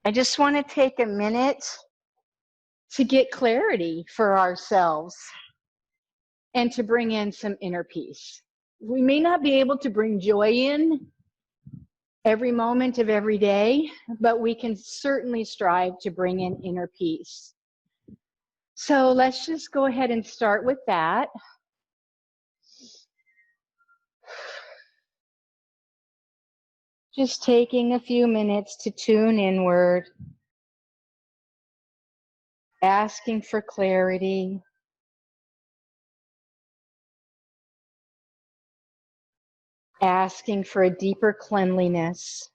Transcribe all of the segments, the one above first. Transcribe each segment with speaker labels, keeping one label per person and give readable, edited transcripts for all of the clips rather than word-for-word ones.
Speaker 1: I just want to take a minute to get clarity for ourselves and to bring in some inner peace. We may not be able to bring joy in every moment of every day, but we can certainly strive to bring in inner peace. So let's just go ahead and start with that. Just taking a few minutes to tune inward, asking for clarity, asking for a deeper cleanliness,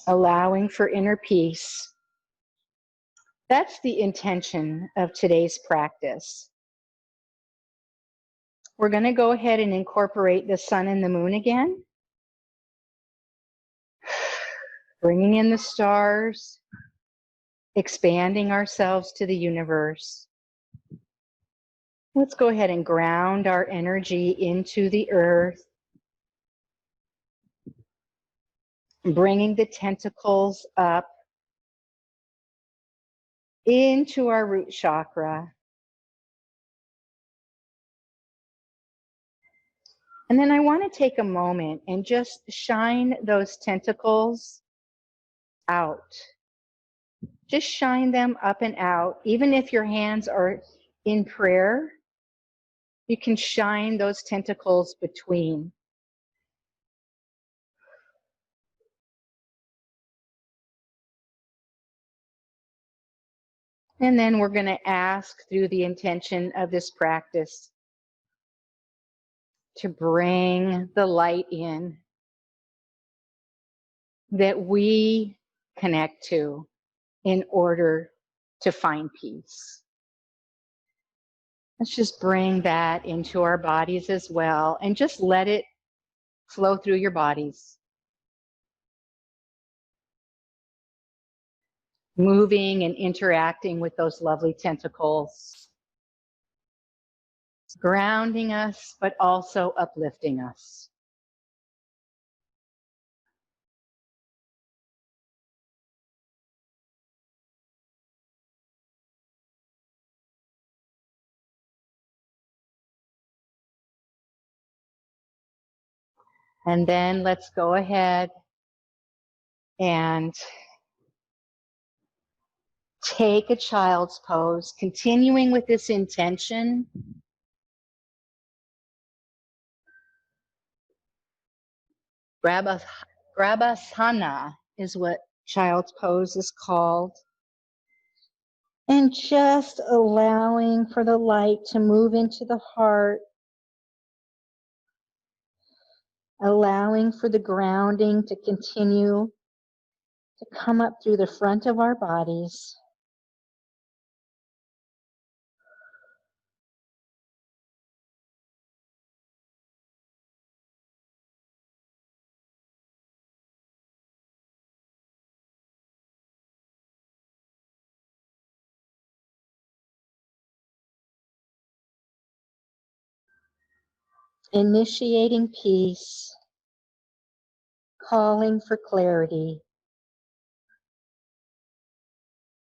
Speaker 1: allowing for inner peace. That's the intention of today's practice. We're going to go ahead and incorporate the sun and the moon again, bringing in the stars, expanding ourselves to the universe. Let's go ahead and ground our energy into the earth, bringing the tentacles up into our root chakra. And then I want to take a moment and just shine those tentacles out. Just shine them up and out. Even if your hands are in prayer, you can shine those tentacles between. And then we're going to ask through the intention of this practice to bring the light in that we connect to in order to find peace. Let's just bring that into our bodies as well and just let it flow through your bodies. Moving and interacting with those lovely tentacles, grounding us, but also uplifting us. And then let's go ahead and take a child's pose, continuing with this intention. Grabasana is what child's pose is called. And just allowing for the light to move into the heart, allowing for the grounding to continue to come up through the front of our bodies. Initiating peace, calling for clarity,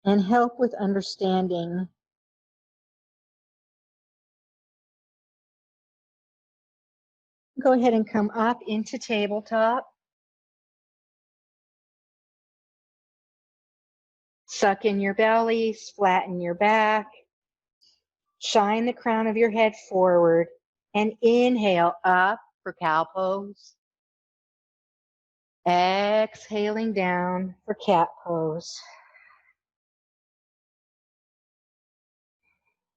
Speaker 1: and help with understanding. Go ahead and come up into tabletop. Suck in your bellies, flatten your back. Shine the crown of your head forward and inhale up for cow pose. Exhaling down for cat pose.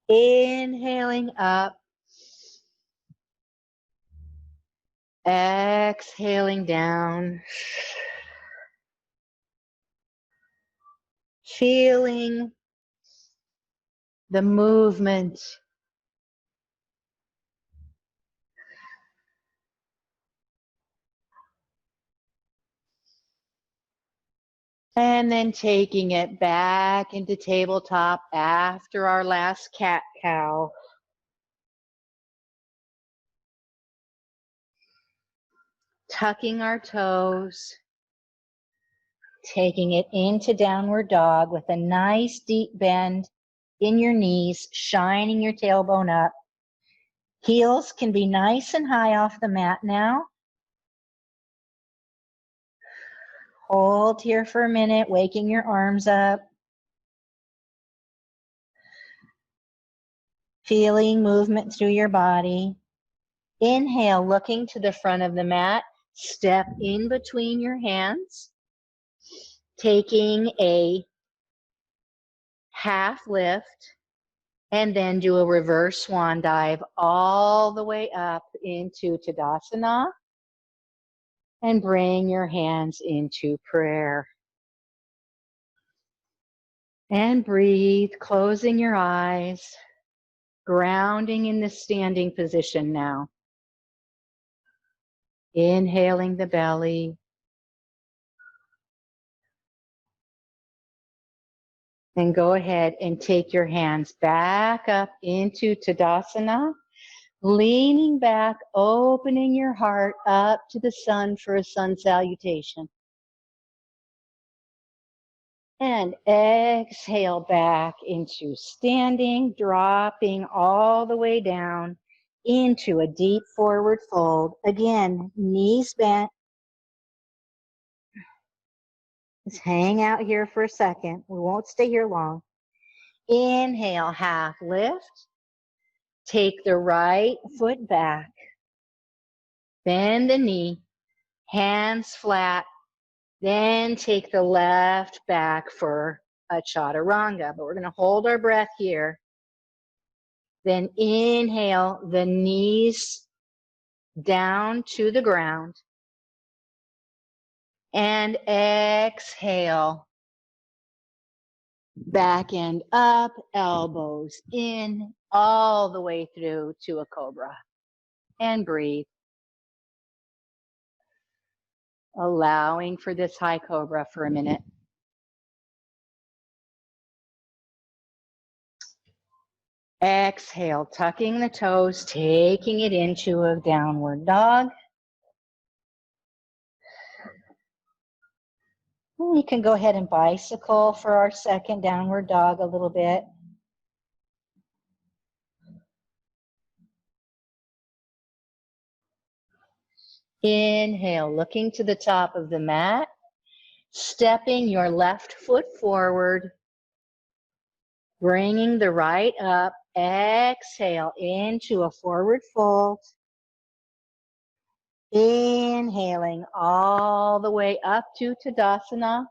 Speaker 1: Inhaling up. Exhaling down. Feeling the movement. And then taking it back into tabletop after our last cat-cow. tucking our toes, taking it into downward dog with a nice deep bend in your knees, shining your tailbone up. Heels can be nice and high off the mat now. Hold here for a minute, waking your arms up. Feeling movement through your body. Inhale, looking to the front of the mat. Step in between your hands. Taking a half lift. And then do a reverse swan dive all the way up into Tadasana. And bring your hands into prayer. And breathe, closing your eyes, grounding in the standing position now. Inhaling the belly. And go ahead and take your hands back up into Tadasana, leaning back, opening your heart up to the sun for a sun salutation. And exhale back into standing, dropping all the way down into a deep forward fold. Again, knees bent. Just hang out here for a second. We won't stay here long. Inhale, half lift. Take the right foot back. Bend the knee, hands flat. Then take the left back for a chaturanga. But we're going to hold our breath here. Then inhale, the knees down to the ground. And exhale, back and up, elbows in, all the way through to a cobra. And breathe. Allowing for this high cobra for a minute. Exhale, tucking the toes, taking it into a downward dog. We can go ahead and bicycle for our second downward dog a little bit. Inhale, looking to the top of the mat, stepping your left foot forward, bringing the right up. Exhale into a forward fold. Inhaling all the way up to Tadasana.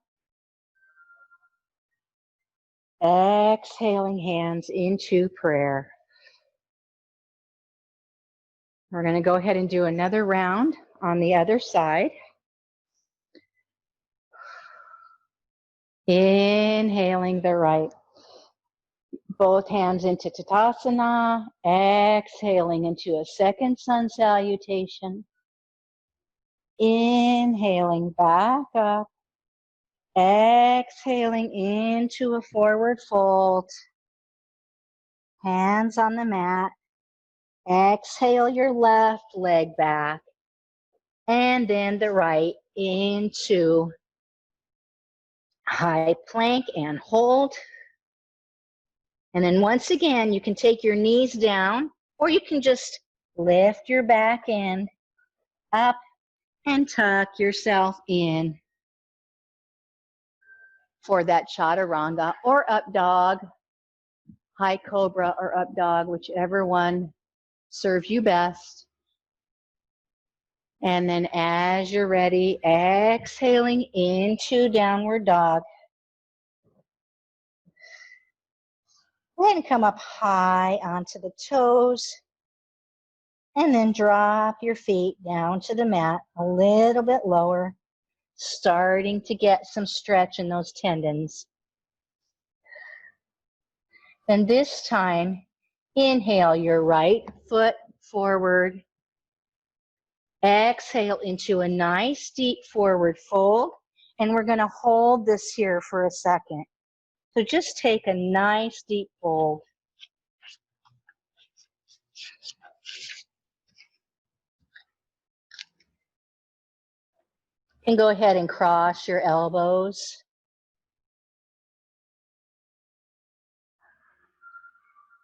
Speaker 1: Exhaling, hands into prayer. We're going to go ahead and do another round on the other side. Inhaling the right. Both hands into Tadasana. Exhaling into a second sun salutation. Inhaling back up. Exhaling into a forward fold. Hands on the mat. Exhale your left leg back. And then the right into high plank and hold. And then once again, you can take your knees down, or you can just lift your back end up and tuck yourself in for that chaturanga or up dog, high cobra or up dog, whichever one serves you best. And then as you're ready, exhaling into downward dog. Go ahead and come up high onto the toes. And then drop your feet down to the mat a little bit lower, starting to get some stretch in those tendons. And this time, inhale your right foot forward. Exhale into a nice deep forward fold. And we're going to hold this here for a second. So just take a nice deep fold. And go ahead and cross your elbows.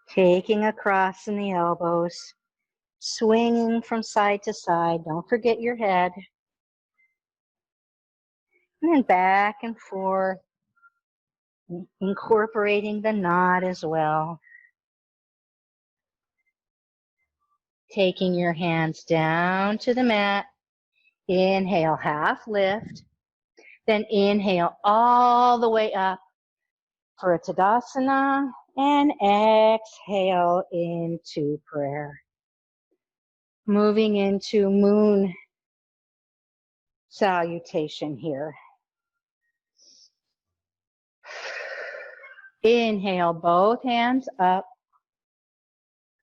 Speaker 1: Taking a cross in the elbows, swinging from side to side. Don't forget your head. And then back and forth, incorporating the nod as well. Taking your hands down to the mat. Inhale, half lift. Then inhale all the way up for a Tadasana. And exhale into prayer. Moving into moon salutation here. Inhale, both hands up.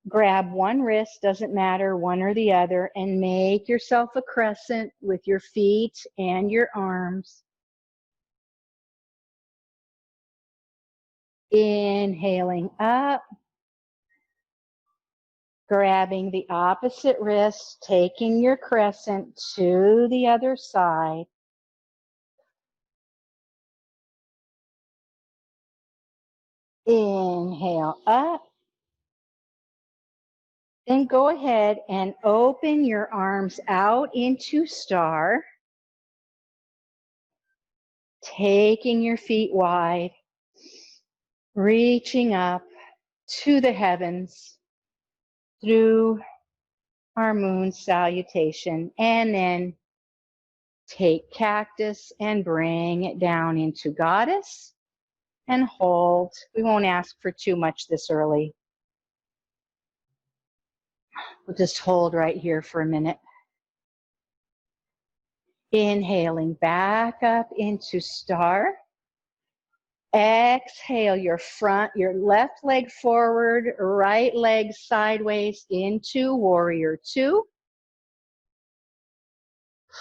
Speaker 1: Grab one wrist, doesn't matter, one or the other, and make yourself a crescent with your feet and your arms. Inhaling up. Grabbing the opposite wrist, taking your crescent to the other side. Inhale up. Then go ahead and open your arms out into star. Taking your feet wide, reaching up to the heavens through our moon salutation, and then take cactus and bring it down into goddess and hold. We won't ask for too much this early. We'll just hold right here for a minute. Inhaling back up into star. Exhale your left leg forward, right leg sideways into warrior two.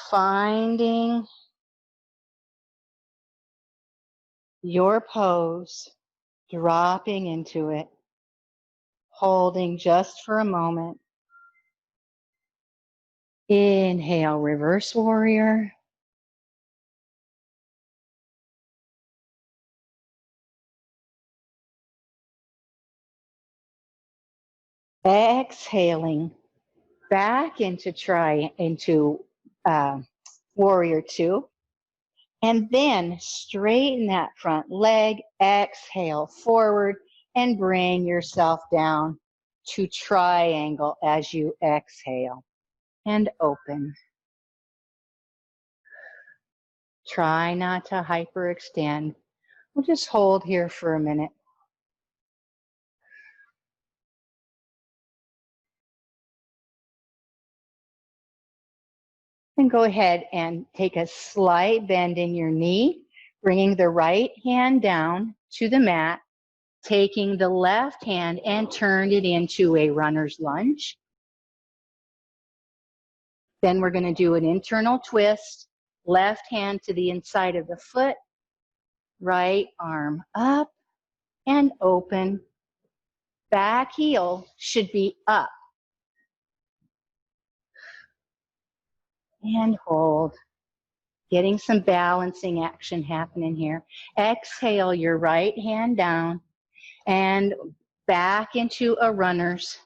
Speaker 1: Finding your pose, dropping into it, holding just for a moment. Inhale, reverse warrior. Exhaling back into warrior two. And then straighten that front leg, exhale forward, and bring yourself down to triangle as you exhale. And open. Try not to hyperextend. We'll just hold here for a minute. And go ahead and take a slight bend in your knee, bringing the right hand down to the mat, taking the left hand and turn it into a runner's lunge. Then we're going to do an internal twist, left hand to the inside of the foot, right arm up and open. Back heel should be up. And hold. Getting some balancing action happening here. Exhale your right hand down and back into a runner's.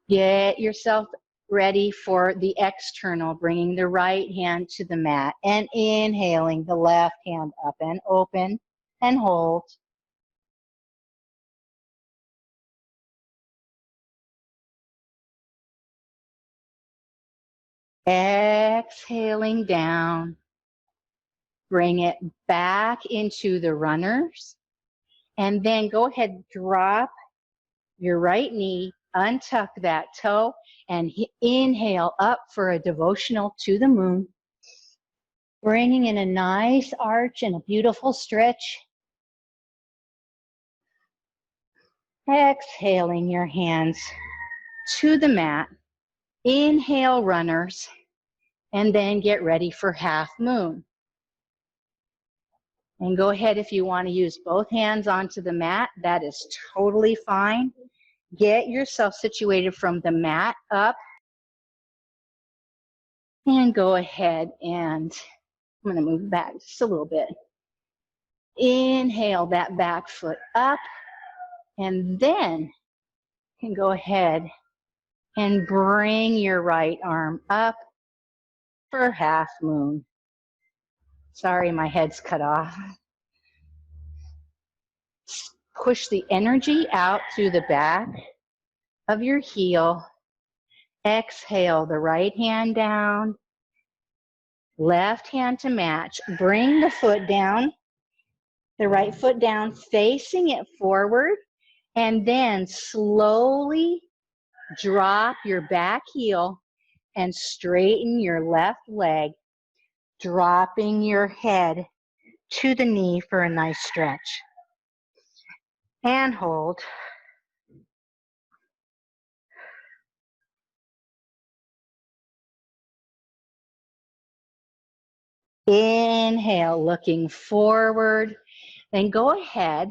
Speaker 1: Get yourself ready for the external, bringing the right hand to the mat and inhaling the left hand up and open and hold. Exhaling down. Bring it back into the runners. And then go ahead, drop your right knee, untuck that toe, and inhale up for a devotional to the moon. Bringing in a nice arch and a beautiful stretch. Exhaling your hands to the mat. Inhale, runners, and then get ready for half moon. And go ahead if you want to use both hands onto the mat, that is totally fine. Get yourself situated from the mat up And go ahead and I'm going to move back just a little bit. Inhale that back foot up, and then you can go ahead and bring your right arm up for half moon. Sorry, my head's cut off. Push the energy out through the back of your heel. Exhale the right hand down, left hand to match. Bring the foot down, the right foot down, facing it forward, and then slowly drop your back heel and straighten your left leg, dropping your head to the knee for a nice stretch. And hold. Inhale, looking forward. Then go ahead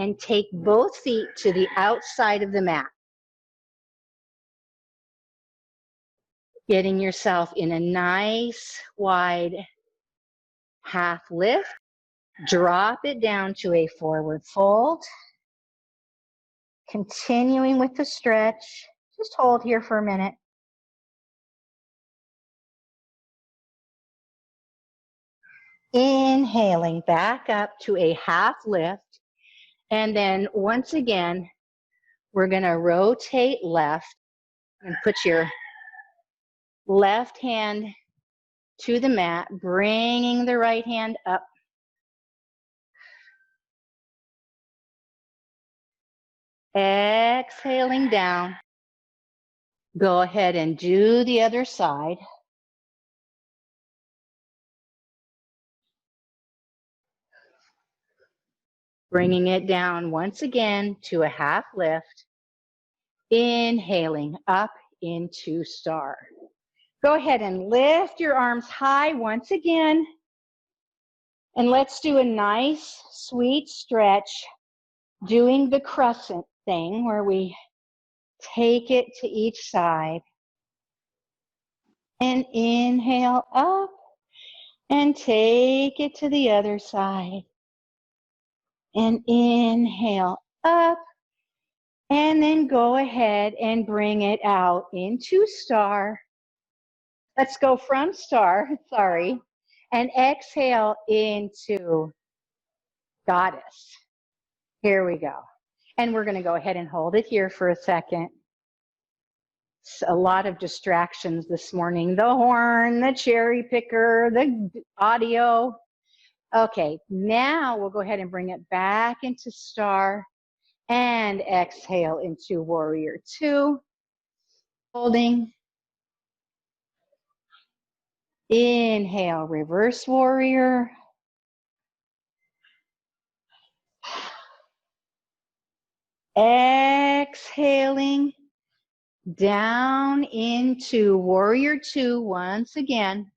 Speaker 1: and take both feet to the outside of the mat. Getting yourself in a nice wide half lift. Drop it down to a forward fold. Continuing with the stretch. Just hold here for a minute. Inhaling back up to a half lift. And then once again, we're going to rotate left and put your left hand to the mat, bringing the right hand up. Exhaling down. Go ahead and do the other side. Bringing it down once again to a half lift. Inhaling up into star. Go ahead and lift your arms high once again. And let's do a nice, sweet stretch, doing the crescent thing where we take it to each side. And inhale up and take it to the other side. And inhale up. And then go ahead and bring it out into star. Let's go from star, sorry. And exhale into goddess. Here we go. And we're going to go ahead and hold it here for a second. It's a lot of distractions this morning. The horn, the cherry picker, the audio. Okay, now we'll go ahead and bring it back into star. And exhale into warrior two. Holding. Inhale, reverse warrior. Exhaling down into warrior two once again.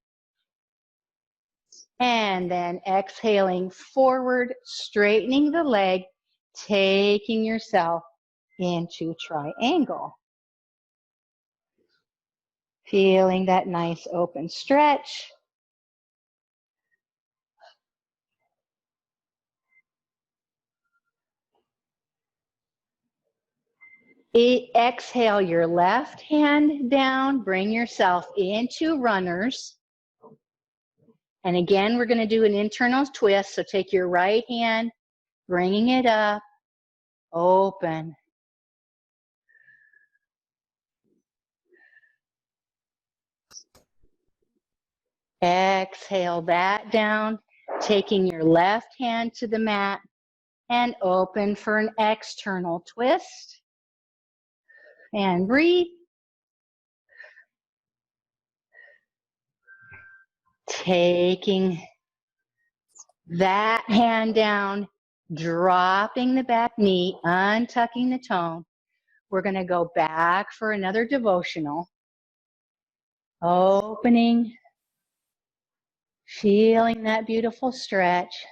Speaker 1: And then exhaling forward, straightening the leg, taking yourself into triangle. Feeling that nice open stretch. Exhale your left hand down, bring yourself into runners. And again, we're going to do an internal twist. So take your right hand, bringing it up, open. Exhale that down, taking your left hand to the mat and open for an external twist. And breathe. Taking that hand down, dropping the back knee, untucking the toe. We're going to go back for another devotional. Opening, feeling that beautiful stretch.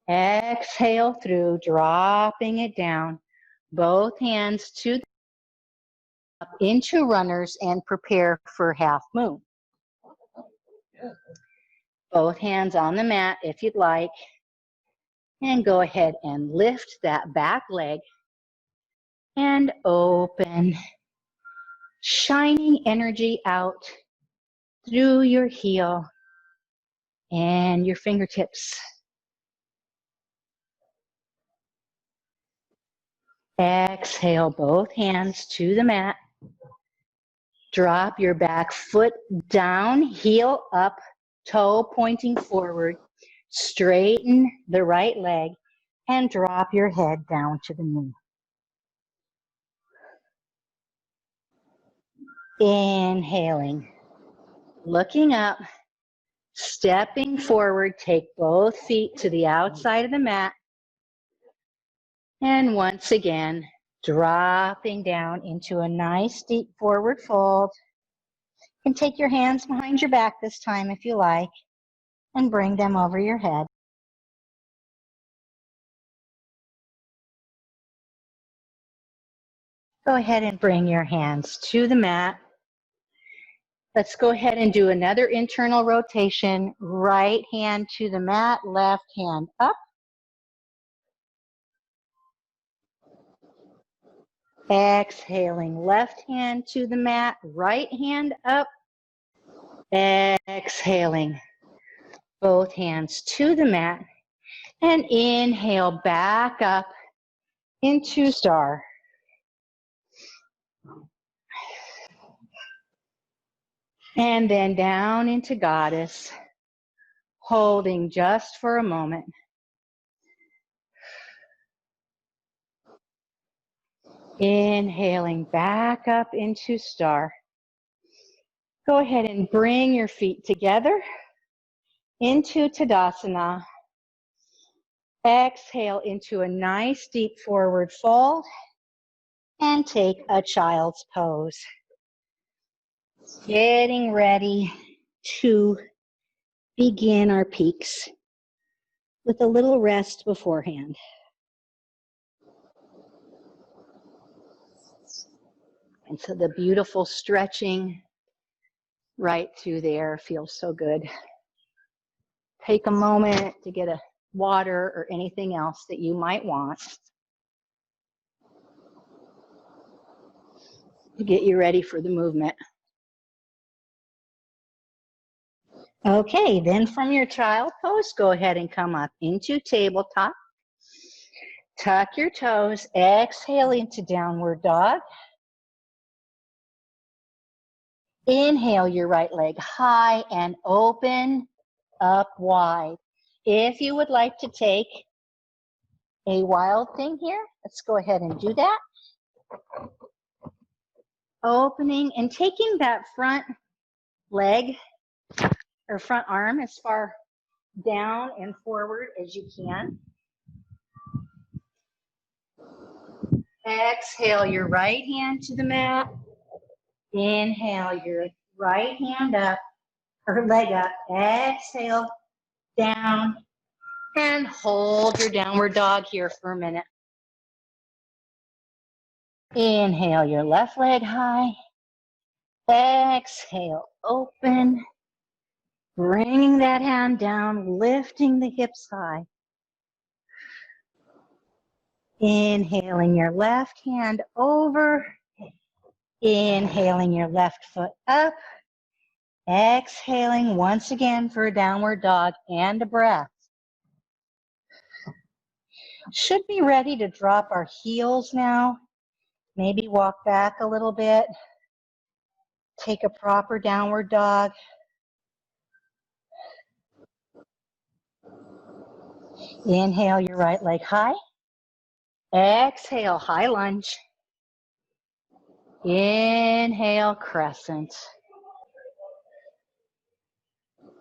Speaker 1: Exhale through, dropping it down. Both hands to up into runners and prepare for half moon. Both hands on the mat if you'd like. And go ahead and lift that back leg and open, shining energy out through your heel and your fingertips. Exhale, both hands to the mat. Drop your back foot down, heel up, toe pointing forward. Straighten the right leg and drop your head down to the knee. Inhaling, looking up, stepping forward, take both feet to the outside of the mat. And once again, dropping down into a nice deep forward fold. You can take your hands behind your back this time if you like, and bring them over your head. Go ahead and bring your hands to the mat. Let's go ahead and do another internal rotation. Right hand to the mat, left hand up. Exhaling, left hand to the mat, right hand up. Exhaling, both hands to the mat. And inhale back up into star. And then down into goddess, holding just for a moment. Inhaling back up into star. Go ahead and bring your feet together into Tadasana. Exhale into a nice deep forward fold and take a child's pose. Getting ready to begin our peaks with a little rest beforehand. And so the beautiful stretching right through there feels so good. Take a moment to get a water or anything else that you might want to get you ready for the movement. Okay, then from your child pose, go ahead and come up into tabletop. Tuck your toes, exhale into downward dog. Inhale your right leg high and open up wide. If you would like to take a wild thing here, let's go ahead and do that. Opening and taking that front leg or front arm as far down and forward as you can. Exhale your right hand to the mat. Inhale your right hand up, or leg up. Exhale down and hold your downward dog here for a minute. Inhale your left leg high. Exhale, open. Bringing that hand down, lifting the hips high. Inhaling your left hand over. Inhaling your left foot up. Exhaling once again for a downward dog and a breath. Should be ready to drop our heels now. Maybe walk back a little bit. Take a proper downward dog. Inhale your right leg high. Exhale, high lunge. Inhale, crescent.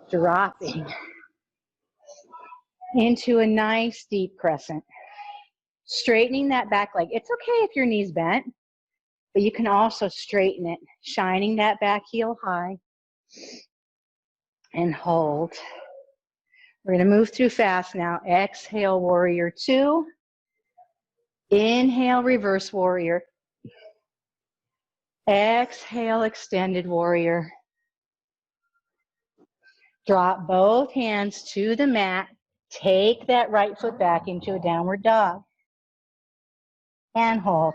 Speaker 1: Dropping into a nice deep crescent. Straightening that back leg. It's okay if your knee's bent, but you can also straighten it, shining that back heel high. And hold. We're going to move through fast now. Exhale, warrior two. Inhale, reverse warrior. Exhale, extended warrior. Drop both hands to the mat. Take that right foot back into a downward dog. And hold.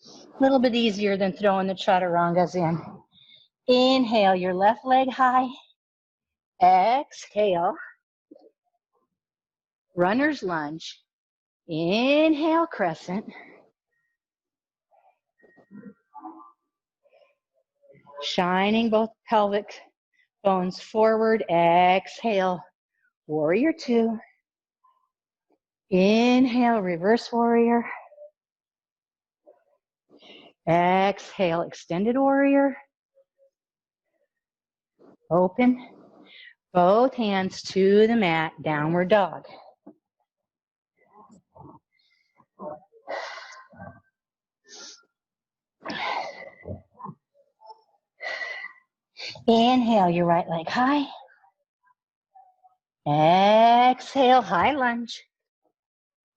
Speaker 1: A little bit easier than throwing the chaturangas in. Inhale your left leg high. Exhale. Runner's lunge. Inhale, crescent. Shining both pelvic bones forward. Exhale, warrior two. Inhale, reverse warrior. Exhale, extended warrior. Open. Both hands to the mat, downward dog. Inhale your right leg high. Exhale, high lunge.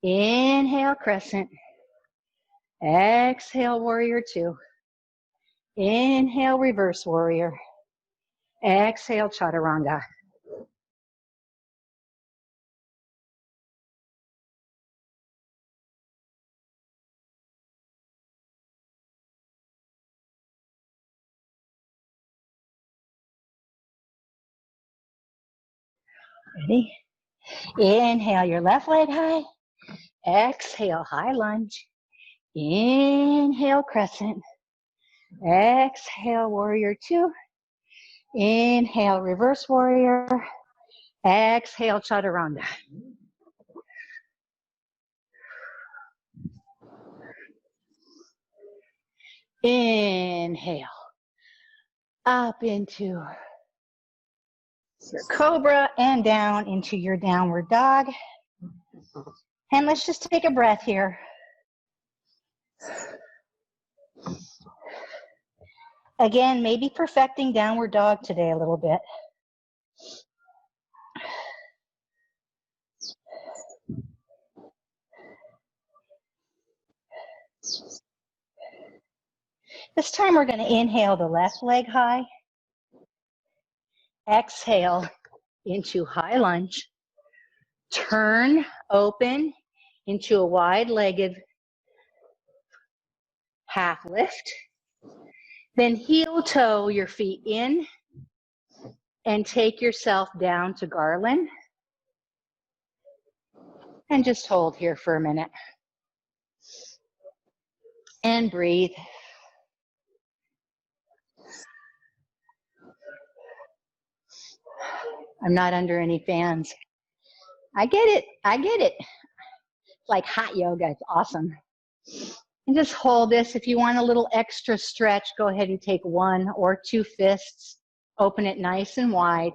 Speaker 1: Inhale, crescent. Exhale, warrior two. Inhale, reverse warrior. Exhale, chaturanga. Ready? Inhale your left leg high. Exhale, high lunge. Inhale, crescent. Exhale, warrior two. Inhale, reverse warrior. Exhale, chaturanga. Inhale. Up into your cobra and down into your downward dog. And let's just take a breath here. Again, maybe perfecting downward dog today a little bit. This time we're going to inhale the left leg high. Exhale into high lunge. Turn open into a wide-legged half lift. Then heel toe your feet in and take yourself down to garland. And just hold here for a minute. And breathe. I'm not under any fans. I get it. I get it. It's like hot yoga. It's awesome. And just hold this. If you want a little extra stretch, go ahead and take one or two fists. Open it nice and wide.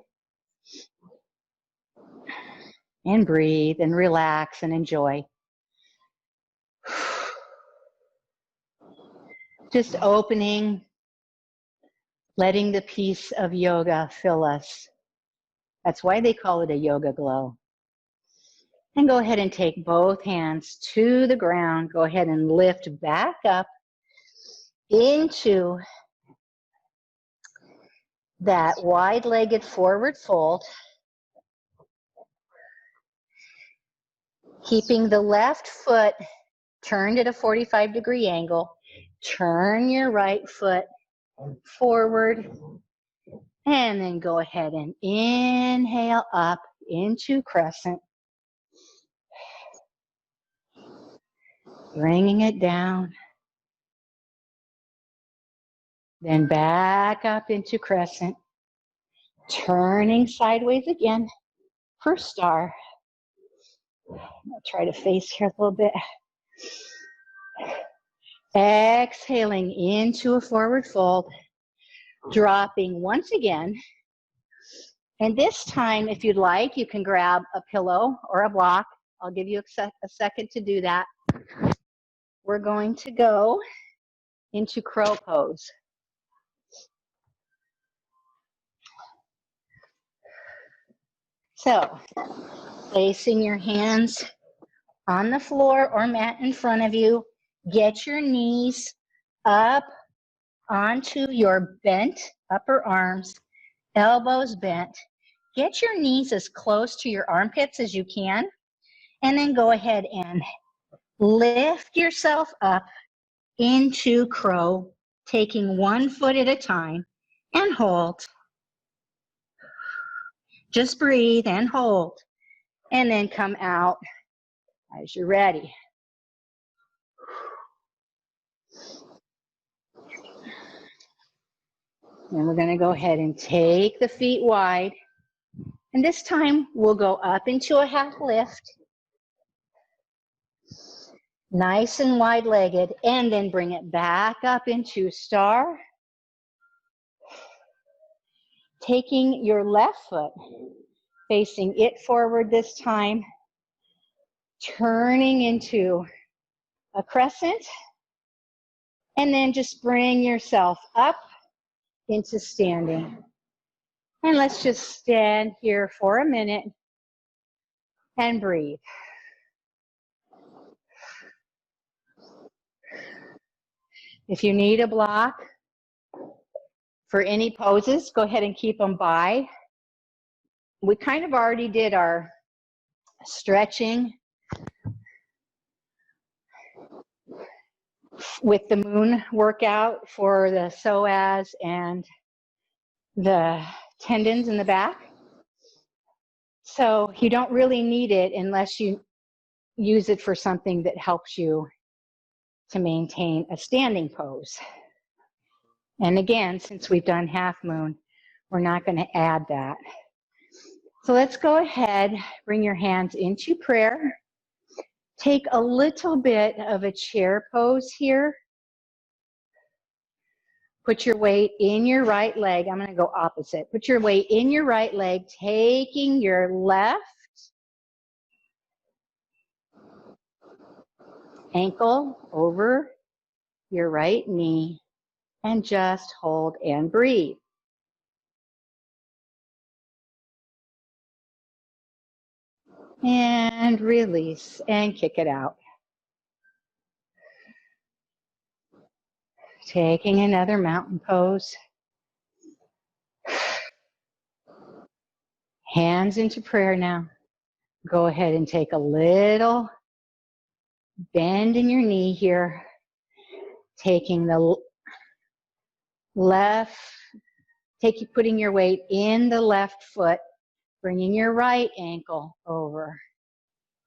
Speaker 1: And breathe and relax and enjoy. Just opening, letting the peace of yoga fill us. That's why they call it a yoga glow. And go ahead and take both hands to the ground. Go ahead and lift back up into that wide-legged forward fold. Keeping the left foot turned at a 45-degree angle. Turn your right foot forward. And then go ahead and inhale up into crescent. Bringing it down. Then back up into crescent. Turning sideways again for star. I'll try to face here a little bit. Exhaling into a forward fold. Dropping once again. And this time, if you'd like, you can grab a pillow or a block. I'll give you a second to do that. We're going to go into crow pose. So, placing your hands on the floor or mat in front of you, get your knees up onto your bent
Speaker 2: upper arms, elbows bent. Get your knees as close to your armpits as you can, and then go ahead and lift yourself up into crow, taking 1 foot at a time, and hold. Just breathe and hold, and then come out as you're ready. And we're going to go ahead and take the feet wide. And this time we'll go up into a half lift. Nice and wide-legged, and then bring it back up into star. Taking your left foot, facing it forward this time, turning into a crescent, and then just bring yourself up into standing. And let's just stand here for a minute and breathe. If you need a block for any poses, go ahead and keep them by. We kind of already did our stretching with the moon workout for the psoas and the tendons in the back. So you don't really need it unless you use it for something that helps you to maintain a standing pose. And again, since we've done half moon, we're not going to add that. So let's go ahead, bring your hands into prayer. Take a little bit of a chair pose here. Put your weight in your right leg. I'm going to go opposite. Put your weight in your right leg, taking your left ankle over your right knee, and just hold and breathe. And release and kick it out. Taking another mountain pose. Hands into prayer now. Go ahead and take a little bend in your knee here. Taking the left, putting your weight in the left foot, bringing your right ankle over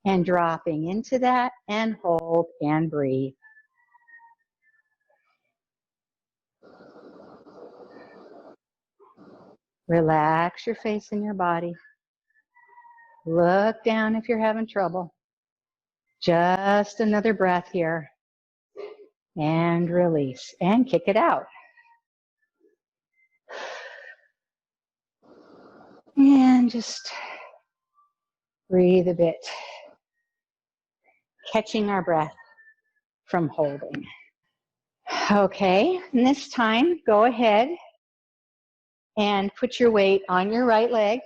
Speaker 2: and dropping into that, and hold and breathe. Relax your face and your body. Look down if you're having trouble. Just another breath here. And release and kick it out. And just breathe a bit, catching our breath from holding. Okay, and this time go ahead and put your weight on your right leg,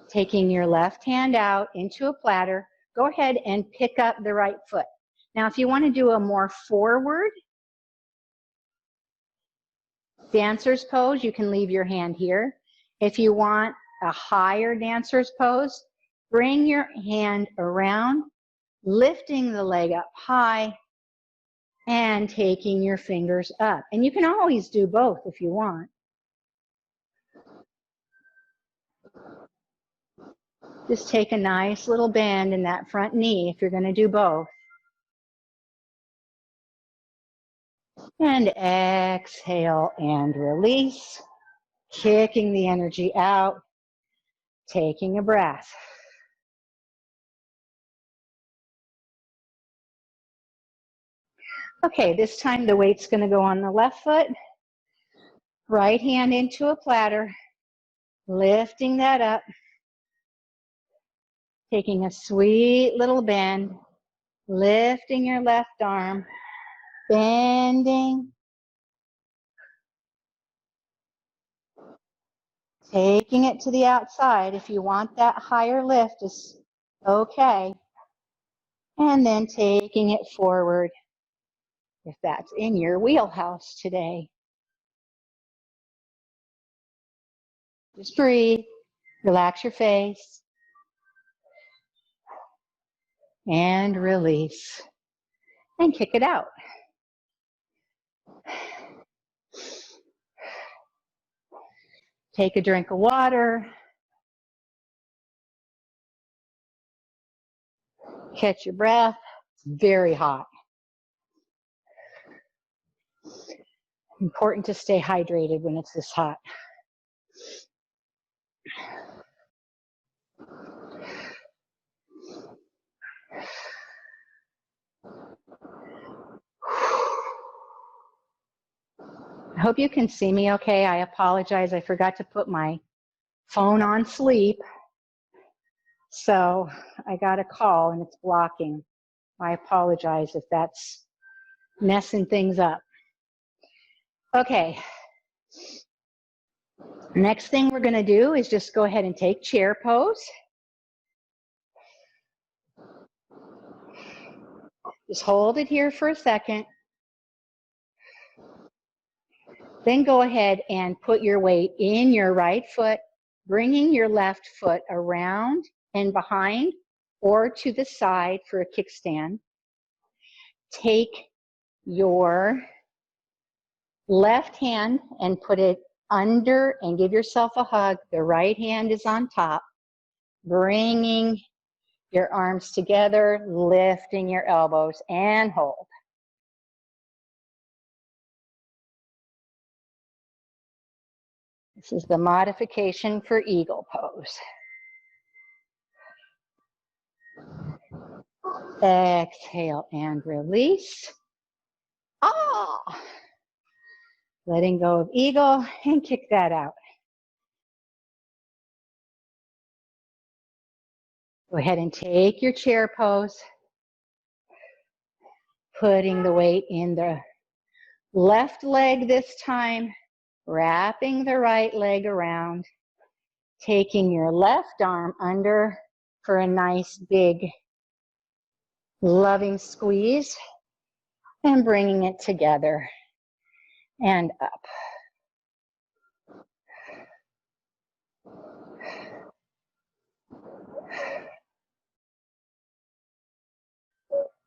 Speaker 2: taking your left hand out into a platter. Go ahead and pick up the right foot. Now, if you want to do a more forward dancer's pose, you can leave your hand here. If you want a higher dancer's pose, bring your hand around, lifting the leg up high and taking your fingers up. And you can always do both if you want. Just take a nice little bend in that front knee if you're going to do both. And exhale and release, kicking the energy out, taking a breath. Okay, this time the weight's going to go on the left foot, right hand into a platter, lifting that up, taking a sweet little bend, lifting your left arm, bending, taking it to the outside. If you want that higher lift, is okay. And then taking it forward if that's in your wheelhouse today. Just breathe, relax your face, and release. And kick it out. Take a drink of water. Catch your breath. It's very hot. Important to stay hydrated when it's this hot. I hope you can see me okay. I apologize. I forgot to put my phone on sleep. So I got a call and it's blocking. I apologize if that's messing things up. Okay. Next thing we're going to do is just go ahead and take chair pose. Just hold it here for a second. Then go ahead and put your weight in your right foot, bringing your left foot around and behind or to the side for a kickstand. Take your left hand and put it under and give yourself a hug. The right hand is on top, bringing your arms together, lifting your elbows, and hold. This is the modification for eagle pose. Exhale and release. Ah! Letting go of eagle and kick that out. Go ahead and take your chair pose. Putting the weight in the left leg this time. Wrapping the right leg around. Taking your left arm under for a nice big loving squeeze. And bringing it together and up.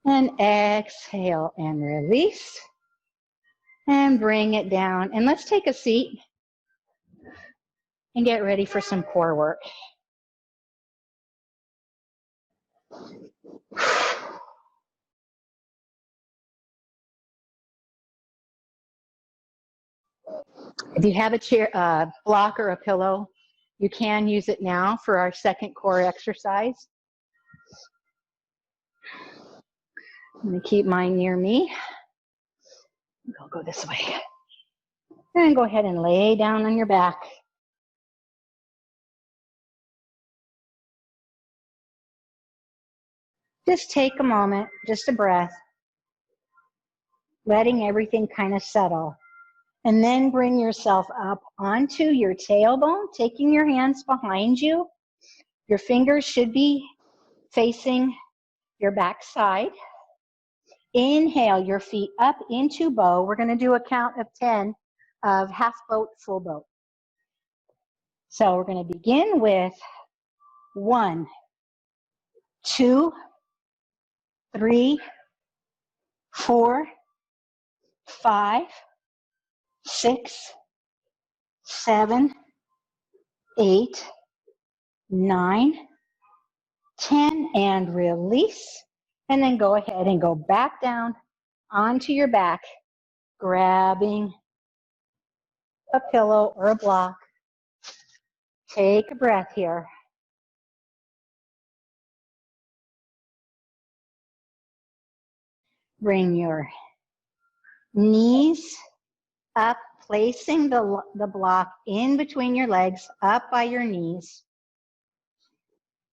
Speaker 2: And exhale and release. And bring it down. And let's take a seat and get ready for some core work. If you have a chair, block or a pillow, you can use it now for our second core exercise. I'm going to keep mine near me. I'll go this way. And go ahead and lay down on your back. Just take a moment, just a breath, letting everything kind of settle. And then bring yourself up onto your tailbone, taking your hands behind you. Your fingers should be facing your back side. Inhale your feet up into bow. We're going to do a count of 10 of half boat, full boat. So we're going to begin with 1, 2, 3, 4, 5, 6, 7, 8, 9, 10, and release. And then go ahead and go back down onto your back, grabbing a pillow or a block. Take a breath here. Bring your knees up, placing the block in between your legs, up by your knees.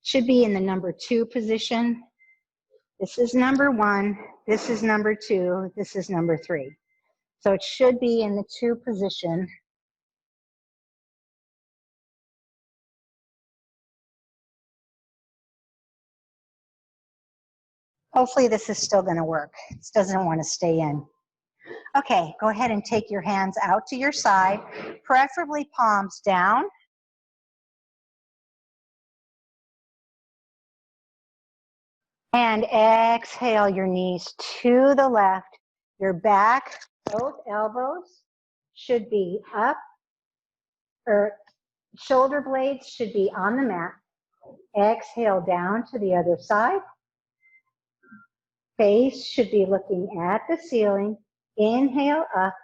Speaker 2: Should be in the number 2 position. This is number 1, this is number 2, this is number 3. So it should be in the 2 position. Hopefully this is still going to work. This doesn't want to stay in. Okay, go ahead and take your hands out to your side, preferably palms down. And exhale your knees to the left. Your back, both elbows should be up, or shoulder blades should be on the mat. Exhale down to the other side. Face should be looking at the ceiling. Inhale up.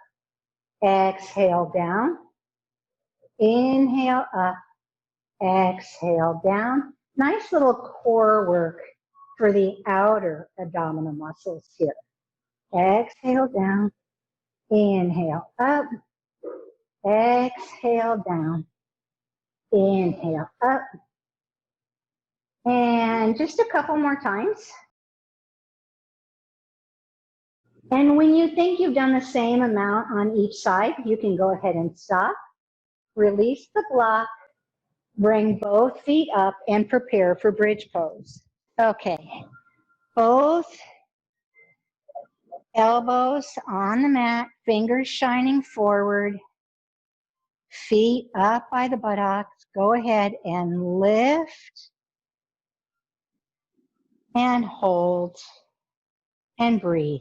Speaker 2: Exhale down. Inhale up. Exhale down. Nice little core work for the outer abdominal muscles here. Exhale down. Inhale up. Exhale down. Inhale up. And just a couple more times. And when you think you've done the same amount on each side, you can go ahead and stop. Release the block. Bring both feet up and prepare for bridge pose. Okay. Both elbows on the mat, fingers shining forward, feet up by the buttocks. Go ahead and lift and hold and breathe.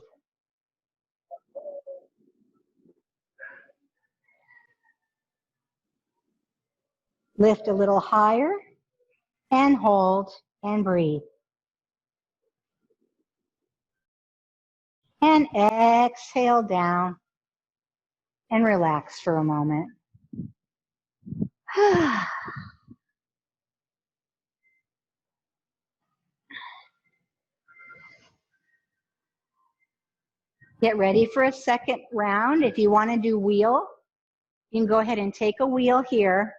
Speaker 2: Lift a little higher and hold and breathe. And exhale down and relax for a moment. Get ready for a second round. If you want to do wheel, you can go ahead and take a wheel here,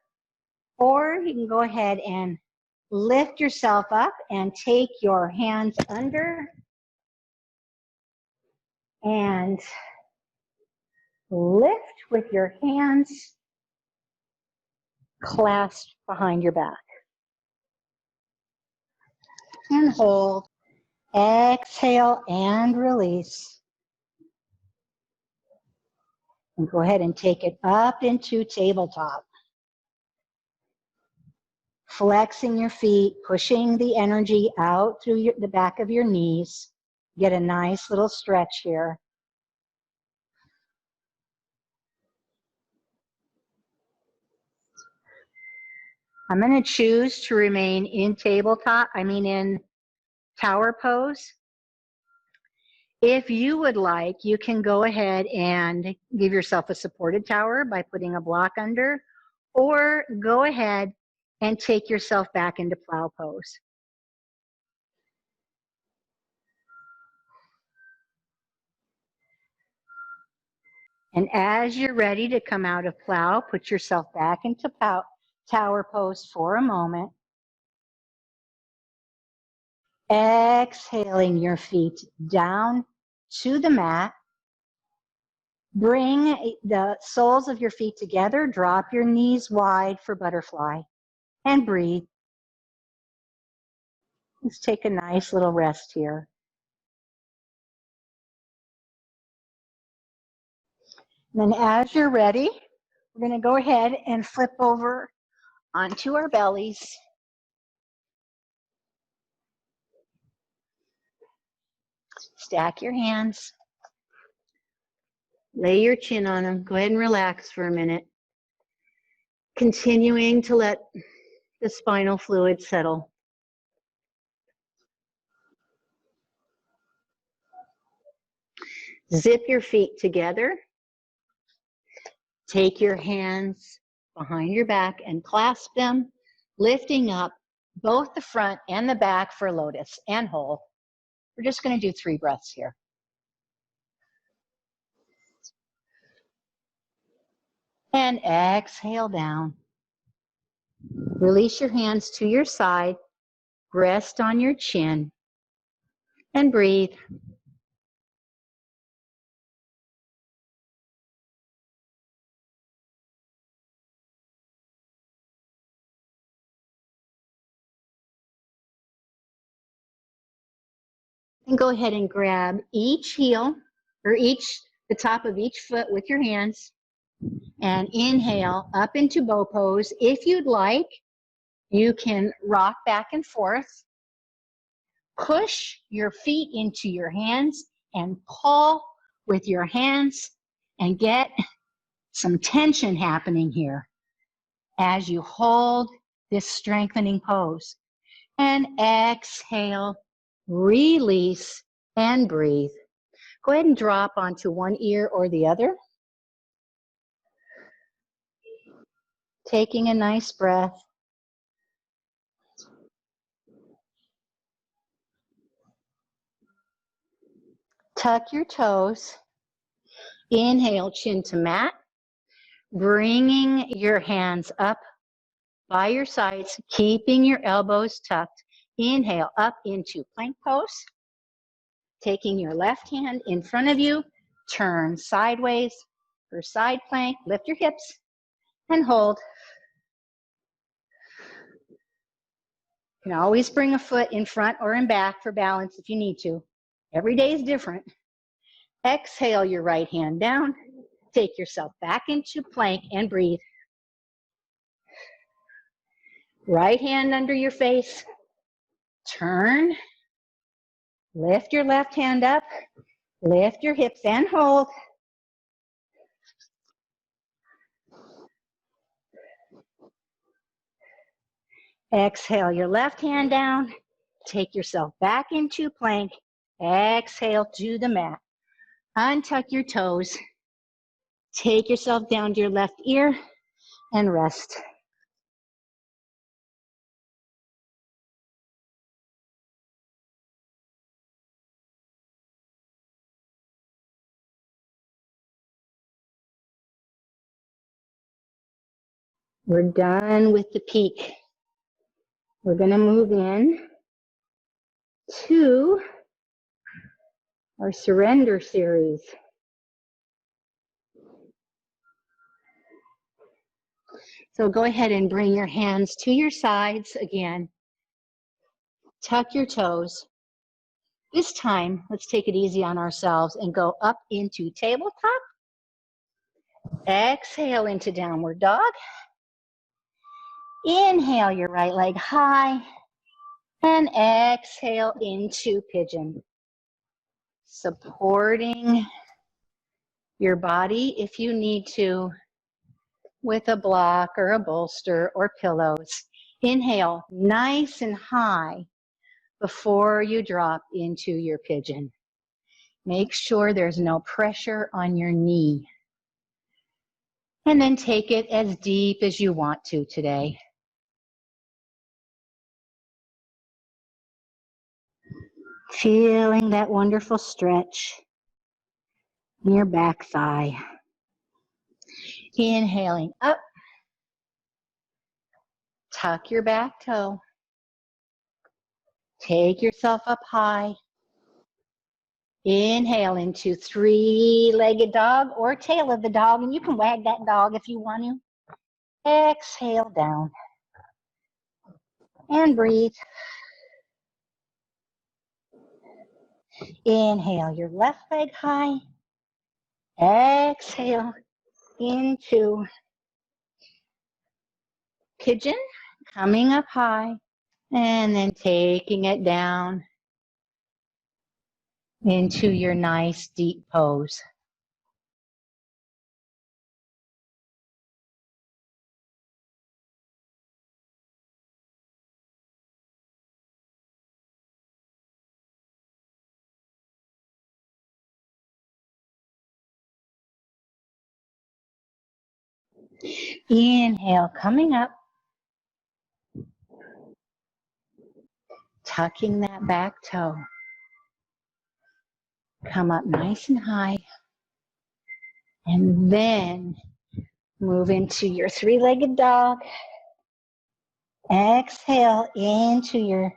Speaker 2: or you can go ahead and lift yourself up and take your hands under and lift with your hands clasped behind your back. And hold. Exhale and release. And go ahead and take it up into tabletop. Flexing your feet, pushing the energy out through the back of your knees. Get a nice little stretch here. I'm going to choose to remain in in tower pose. If you would like, you can go ahead and give yourself a supported tower by putting a block under, or go ahead and take yourself back into plow pose. And as you're ready to come out of plow, put yourself back into tower pose for a moment. Exhaling your feet down to the mat. Bring the soles of your feet together. Drop your knees wide for butterfly. And breathe. Let's take a nice little rest here. And then as you're ready, we're going to go ahead and flip over onto our bellies. Stack your hands. Lay your chin on them. Go ahead and relax for a minute. Continuing to let the spinal fluid settle. Zip your feet together. Take your hands behind your back and clasp them, lifting up both the front and the back for lotus, and hold. We're just going to do 3 breaths here. And exhale down. Release your hands to your side. Rest on your chin. And breathe. And go ahead and grab each heel, or the top of each foot with your hands. And inhale up into bow pose. If you'd like, you can rock back and forth. push your feet into your hands and pull with your hands and get some tension happening here as you hold this strengthening pose. And exhale, release, and breathe. Go ahead and drop onto one ear or the other. Taking a nice breath. Tuck your toes. Inhale, chin to mat. Bringing your hands up by your sides, keeping your elbows tucked. Inhale, up into plank pose. Taking your left hand in front of you, turn sideways for side plank. Lift your hips and hold. You can always bring a foot in front or in back for balance if you need to. Every day is different. Exhale your right hand down. Take yourself back into plank and breathe. Right hand under your face. Turn. Lift your left hand up. Lift your hips and hold. Exhale your left hand down. Take yourself back into plank. Exhale to the mat. Untuck your toes. Take yourself down to your left ear and rest. We're done with the peak. We're going to move in to our surrender series. So go ahead and bring your hands to your sides again. Tuck your toes. This time, let's take it easy on ourselves and go up into tabletop. Exhale into downward dog. Inhale your right leg high. And exhale into pigeon. Supporting your body if you need to with a block or a bolster or pillows. Inhale nice and high before you drop into your pigeon. Make sure there's no pressure on your knee. And then take it as deep as you want to today. Feeling that wonderful stretch in your back thigh. Inhaling up. Tuck your back toe. Take yourself up high. Inhale into three-legged dog or tail of the dog, and you can wag that dog if you want to. Exhale down. And breathe. Inhale your left leg high. Exhale into pigeon, coming up high, and then taking it down into your nice deep pose. Inhale, coming up, tucking that back toe. Come up nice and high, and then move into your three-legged dog. Exhale into your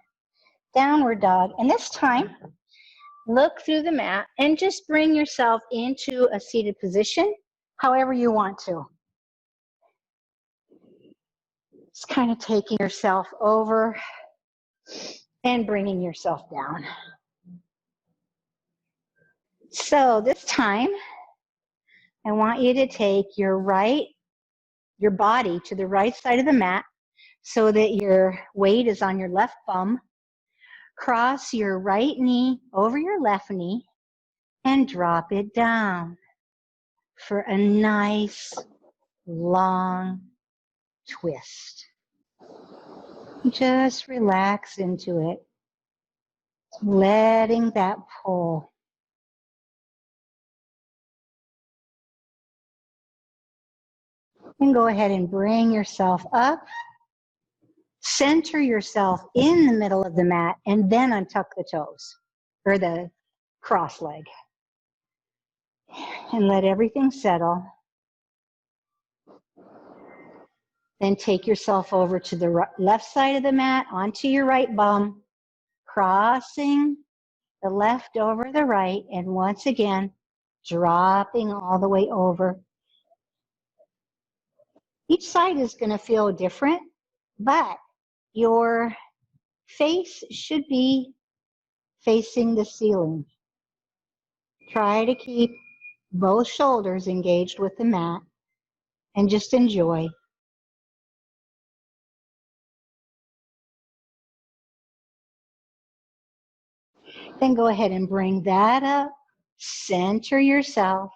Speaker 2: downward dog, and this time, look through the mat and just bring yourself into a seated position, however you want to. Just kind of taking yourself over and bringing yourself down. So this time, I want you to take your body to the right side of the mat so that your weight is on your left bum. Cross your right knee over your left knee and drop it down for a nice long twist. Just relax into it, letting that pull. And go ahead and bring yourself up. Center yourself in the middle of the mat and then untuck the toes or the cross leg. And let everything settle. Then take yourself over to the left side of the mat, onto your right bum, crossing the left over the right, and once again, dropping all the way over. Each side is going to feel different, but your face should be facing the ceiling. Try to keep both shoulders engaged with the mat and just enjoy. Then go ahead and bring that up, center yourself,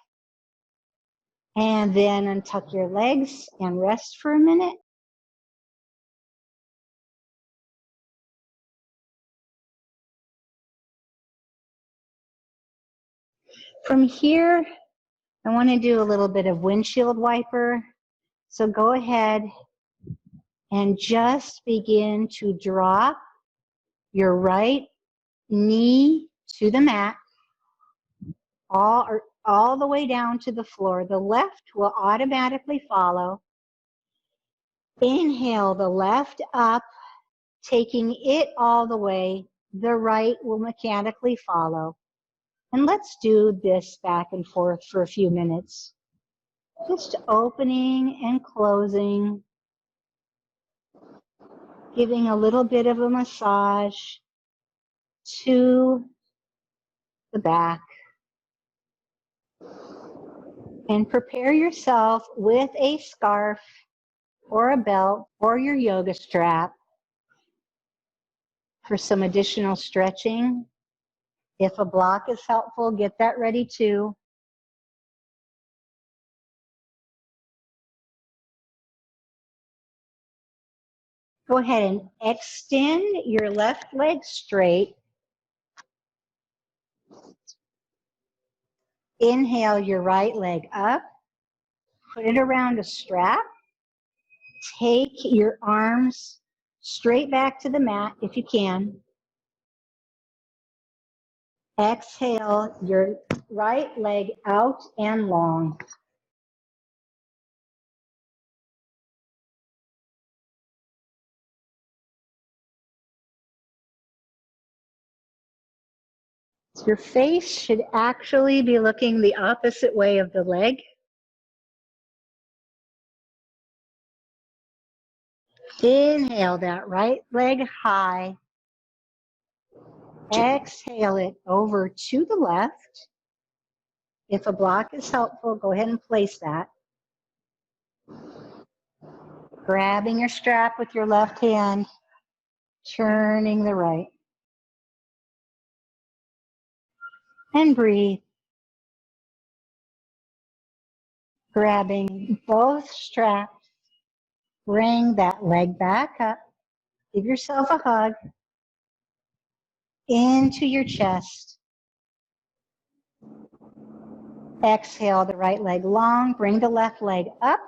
Speaker 2: and then untuck your legs and rest for a minute. From here, I want to do a little bit of windshield wiper. So go ahead and just begin to drop your right knee to the mat, all the way down to the floor. The left will automatically follow. Inhale the left up, taking it all the way. The right will mechanically follow. And let's do this back and forth for a few minutes. Just opening and closing, giving a little bit of a massage to the back. And prepare yourself with a scarf or a belt or your yoga strap for some additional stretching. If a block is helpful, get that ready too. Go ahead and extend your left leg straight. Inhale your right leg up. Put it around a strap. Take your arms straight back to the mat if you can. Exhale your right leg out and long. Your face should actually be looking the opposite way of the leg. Inhale that right leg high. Exhale it over to the left. If a block is helpful, go ahead and place that. Grabbing your strap with your left hand, turning the right. And breathe. Grabbing both straps. Bring that leg back up. Give yourself a hug. Into your chest. Exhale the right leg long. Bring the left leg up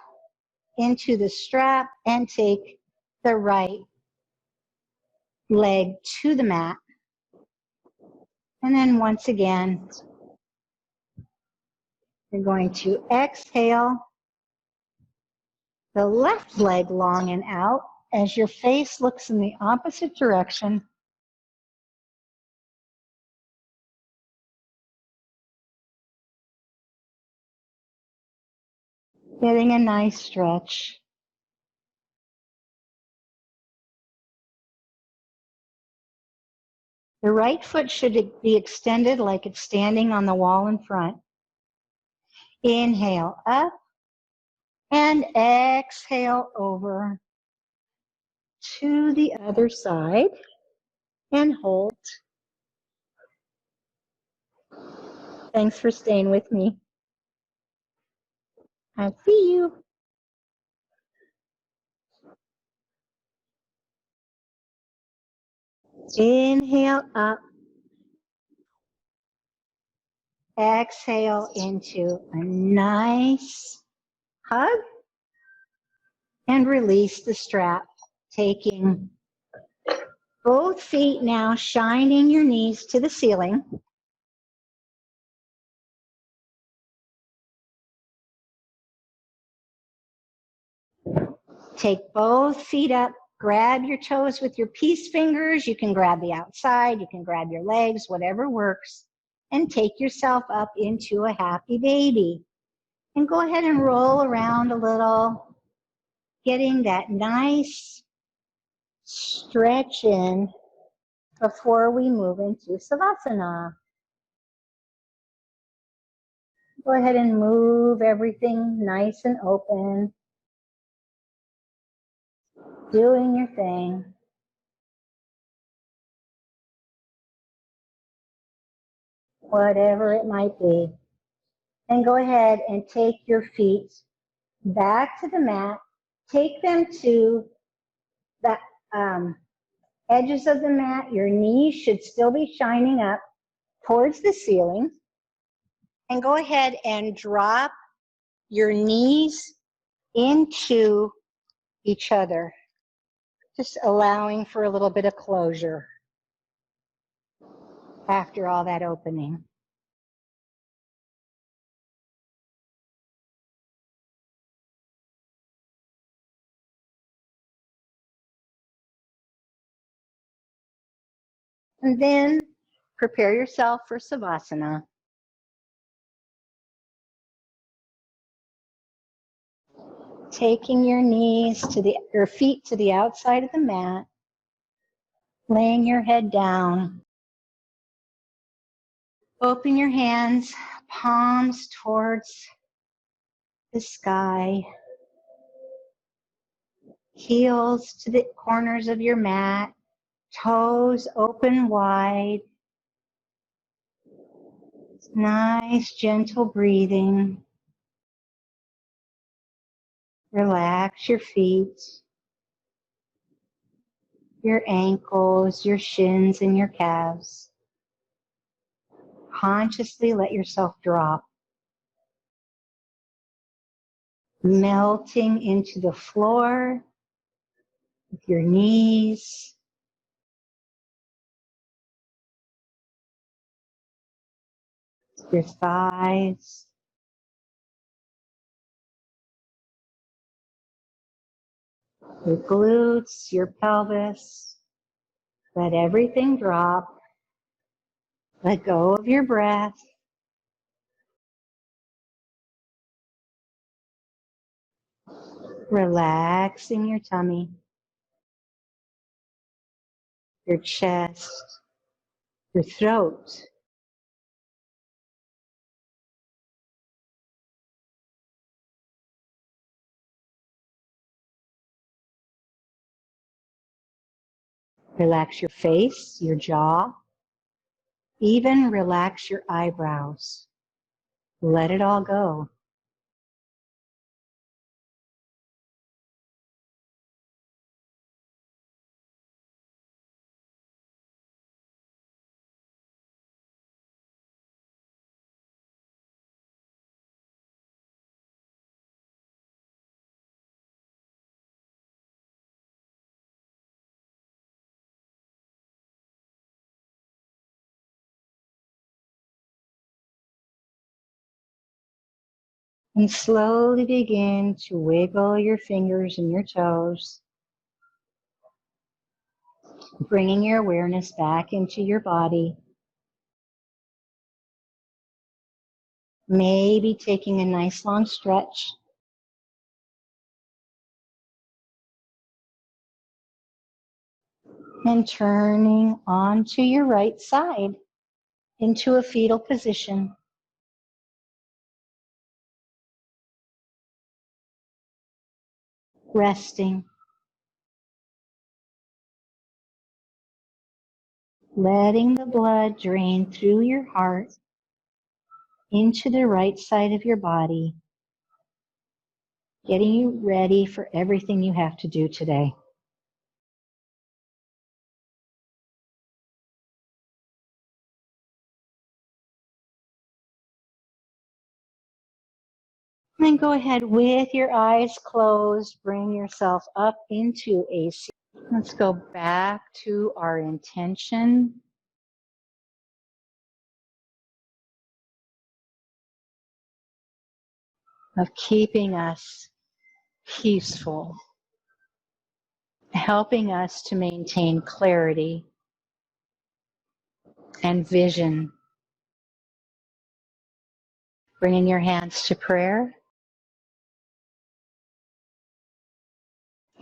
Speaker 2: into the strap and take the right leg to the mat. And then once again, you're going to exhale the left leg long and out as your face looks in the opposite direction. Getting a nice stretch. The right foot should be extended like it's standing on the wall in front. Inhale up and exhale over to the other side. and hold. Thanks for staying with me. I'll see you. Inhale up. Exhale into a nice hug and release the strap. Taking both feet now, shining your knees to the ceiling. Take both feet up, grab your toes with your peace fingers. You can grab the outside, you can grab your legs, whatever works, and take yourself up into a happy baby. And go ahead and roll around a little, getting that nice stretch in before we move into Savasana. Go ahead and move everything nice and open, doing your thing. Whatever it might be. And go ahead and take your feet back to the mat. Take them to the edges of the mat. Your knees should still be shining up towards the ceiling. And go ahead and drop your knees into each other, just allowing for a little bit of closure after all that opening. And then prepare yourself for Savasana. Taking your feet to the outside of the mat, laying your head down. Open your hands, palms towards the sky, heels to the corners of your mat, toes open wide. Nice, gentle breathing. Relax your feet, your ankles, your shins, and your calves. Consciously let yourself drop, melting into the floor with your knees, your thighs, your glutes, your pelvis. Let everything drop. Let go of your breath. Relaxing your tummy, your chest, your throat. Relax your face, your jaw. Even relax your eyebrows. Let it all go. And slowly begin to wiggle your fingers and your toes, bringing your awareness back into your body. Maybe taking a nice long stretch. And turning onto your right side into a fetal position. Resting. letting the blood drain through your heart into the right side of your body, getting you ready for everything you have to do today. And go ahead with your eyes closed, bring yourself up into a seat. Let's go back to our intention. Of keeping us peaceful, helping us to maintain clarity and vision. Bringing your hands to prayer.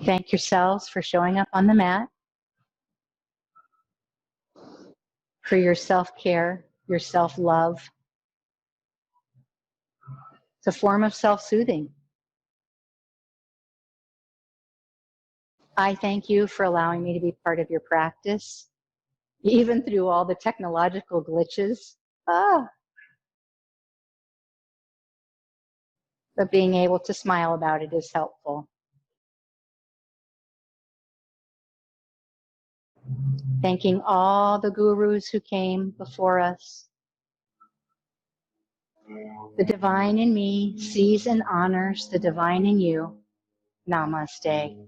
Speaker 2: Thank yourselves for showing up on the mat, for your self-care, your self-love. It's a form of self-soothing. I thank you for allowing me to be part of your practice, even through all the technological glitches. But being able to smile about it is helpful. Thanking all the gurus who came before us. The divine in me sees and honors the divine in you. Namaste.